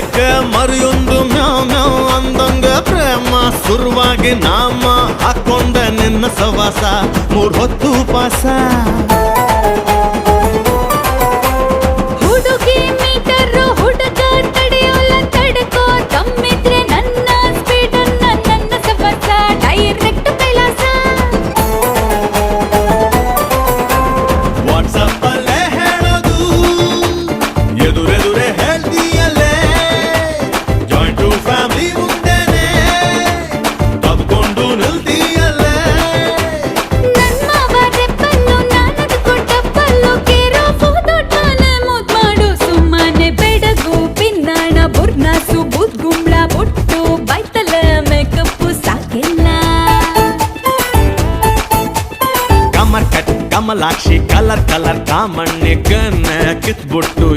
ಬೆಕ್ಕ ಮರಿಯೊಂದು ಮ್ಯಾವ್ ಮ್ಯಾವ್ ಅಂದಂಗ ಪ್ರೇಮ ಸುರುವಾಗಿ ನಾಮ ಹಾಕೊಂಡ ನಿನ್ನ ಸವಾಸ 3 ಹೊತ್ತು ಪಾಸ ಹುಡುಗಿ ಮೀಟರ್ ಹುಡುಗ ತಡೆಯೋಲ್ಲ ತಡ್ಕೋ ತಮ್ಮಿದ್ರೆ ನನ್ನ ಸ್ಪೀಡ್ ನನ್ನ ಸವಾಸ ಡೈರೆಕ್ಟ್ ಕೈಲಾಸ ವಾಟ್ಸಪ್ ಅಲ್ಲೇ ಹೇಳೋದು ಎದುರೆದುರೆ ಹೇಳ್ತೀಯಲ್ಲೇ ಜಾಯಿಂಟ್ ಫ್ಯಾಮಿಲಿ ಮುಂದೆನೆ ತಬ್ಕೊಂಡು ನಿಲ್ತೀಯಲ್ಲೇ ನನ್ನ ಮಾವ ರೆಪ್ಪಲ್ಲು ನಾನದು ಕೊಟ್ಟಪ್ಪಲ್ಲು ಕೇರೋ ಫೋಟೋಟನೆ ಮುದ್ ಮಾಡು ಸುಮ್ಮನೆ ಬೆಡಗು ಪಿನ್ನಾಣ ಬುರ್ನಾಸು ಬೂದ್ ಗುಂಬ್ಳ ಬೊಟ್ಟು ಬೈತಲ ಮೇಕಪ್ಪು ಸಾಕೆಲ್ಲ ಕಮರ್ ಕಟ್ ಕಮಲಾಕ್ಷಿ ಕಲರ್ ಕಲರ್ ಕಾಮಣ್ಣೆ ಕನ್ನ ಕಿತ್ಬಿಟ್ಟು